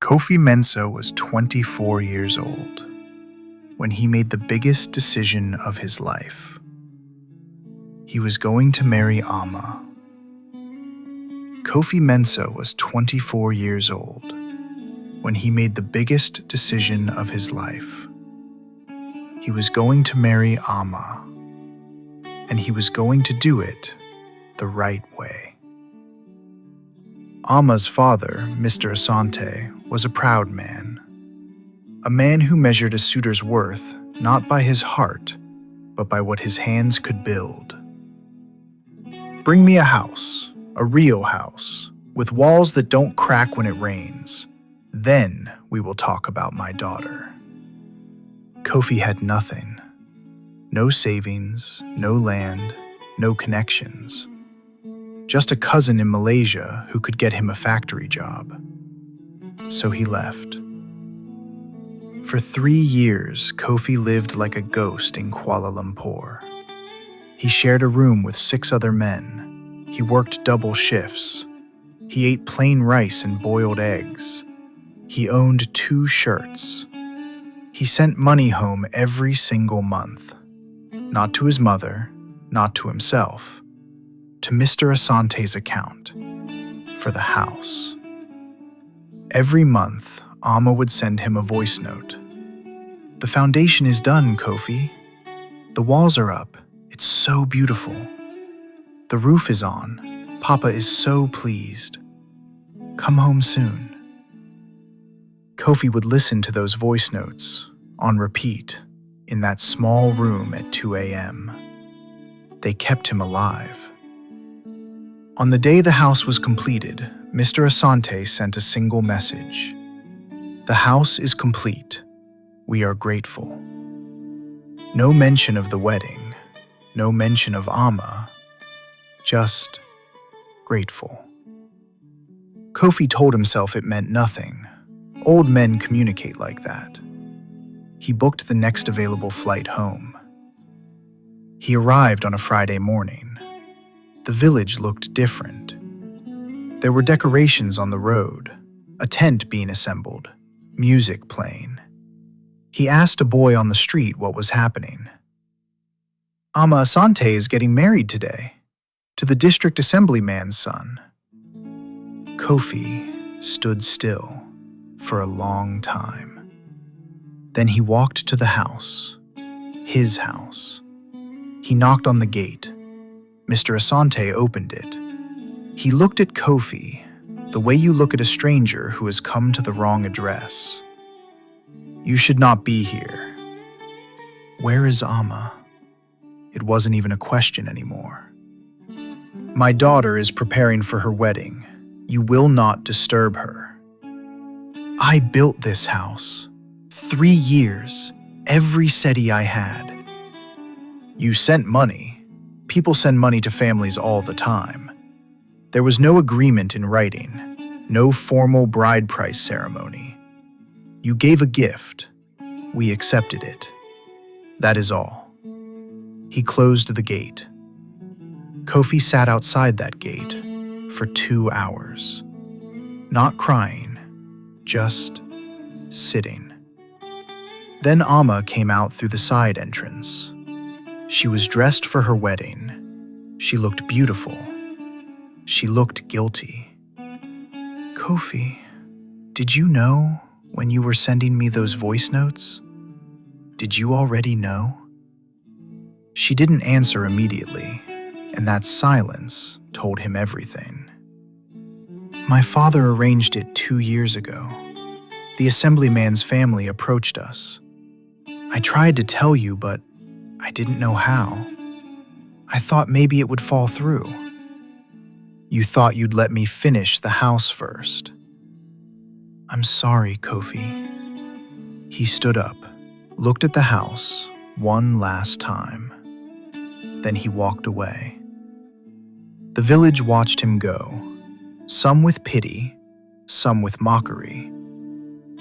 Kofi Mensah was 24 years old when he made the biggest decision of his life. He was going to marry Amma. Kofi Mensah was 24 years old when he made the biggest decision of his life. He was going to marry Amma, and he was going to do it the right way. Amma's father, Mr. Asante, was a proud man, a man who measured a suitor's worth not by his heart, but by what his hands could build. Bring me a house, a real house, with walls that don't crack when it rains. Then we will talk about my daughter. Kofi had nothing. No savings, no land, no connections. Just a cousin in Malaysia who could get him a factory job. So he left. For 3 years, Kofi lived like a ghost in Kuala Lumpur. He shared a room with 6 other men. He worked double shifts. He ate plain rice and boiled eggs. He owned 2 shirts. He sent money home every single month. Not to his mother, not to himself. To Mr. Asante's account, for the house. Every month, Amma would send him a voice note. "The foundation is done, Kofi. The walls are up. It's so beautiful. The roof is on. Papa is so pleased. Come home soon." Kofi would listen to those voice notes, on repeat, in that small room at 2 a.m. They kept him alive. On the day the house was completed, Mr. Asante sent a single message. "The house is complete. We are grateful." No mention of the wedding, no mention of Amma, just grateful. Kofi told himself it meant nothing. Old men communicate like that. He booked the next available flight home. He arrived on a Friday morning. The village looked different. There were decorations on the road, a tent being assembled, music playing. He asked a boy on the street what was happening. "Amma Asante is getting married today, to the district assemblyman's son." Kofi stood still for a long time. Then he walked to the house, his house. He knocked on the gate. Mr. Asante opened it. He looked at Kofi, the way you look at a stranger who has come to the wrong address. "You should not be here." "Where is Amma?" It wasn't even a question anymore. "My daughter is preparing for her wedding. You will not disturb her." "I built this house. 3 years, every cedi I had." "You sent money. People send money to families all the time. There was no agreement in writing, no formal bride price ceremony. You gave a gift. We accepted it. That is all." He closed the gate. Kofi sat outside that gate for 2 hours. Not crying, just sitting. Then Amma came out through the side entrance. She was dressed for her wedding. She looked beautiful. She looked guilty. "Kofi, did you know when you were sending me those voice notes? Did you already know?" She didn't answer immediately, and that silence told him everything. "My father arranged it 2 years ago. The assemblyman's family approached us. I tried to tell you, but I didn't know how. I thought maybe it would fall through." "You thought you'd let me finish the house first." "I'm sorry, Kofi." He stood up, looked at the house one last time. Then he walked away. The village watched him go, some with pity, some with mockery.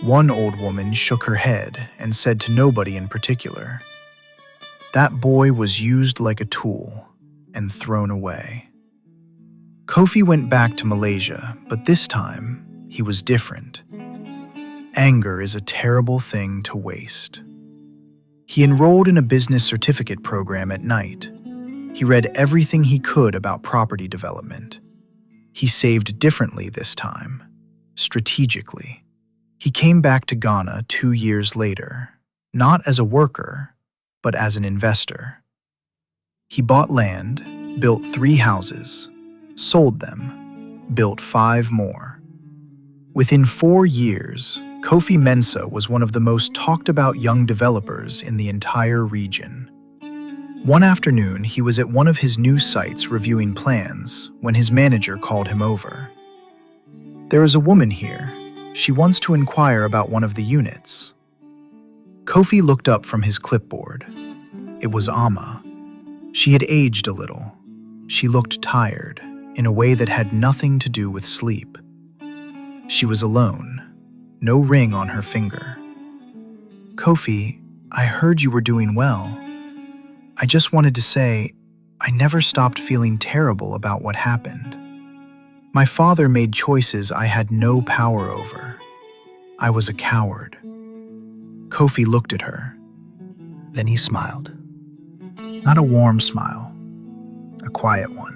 One old woman shook her head and said to nobody in particular, "That boy was used like a tool and thrown away." Kofi went back to Malaysia, but this time he was different. Anger is a terrible thing to waste. He enrolled in a business certificate program at night. He read everything he could about property development. He saved differently this time, strategically. He came back to Ghana 2 years later, not as a worker, but as an investor. He bought land, built 3 houses, sold them, built 5 more. Within 4 years, Kofi Mensah was one of the most talked about young developers in the entire region. One afternoon, he was at one of his new sites reviewing plans when his manager called him over. "There is a woman here. She wants to inquire about one of the units." Kofi looked up from his clipboard. It was Amma. She had aged a little. She looked tired, in a way that had nothing to do with sleep. She was alone, no ring on her finger. "Kofi, I heard you were doing well. I just wanted to say, I never stopped feeling terrible about what happened. My father made choices I had no power over. I was a coward." Kofi looked at her. Then he smiled. Not a warm smile, a quiet one.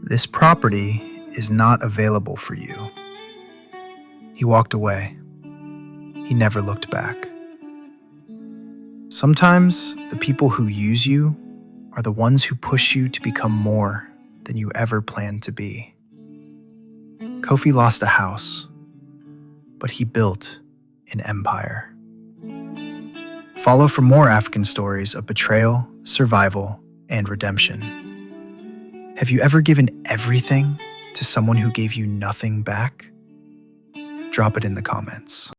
"This property is not available for you." He walked away. He never looked back. Sometimes the people who use you are the ones who push you to become more than you ever planned to be. Kofi lost a house, but he built an empire. Follow for more African stories of betrayal, survival, and redemption. Have you ever given everything to someone who gave you nothing back? Drop it in the comments.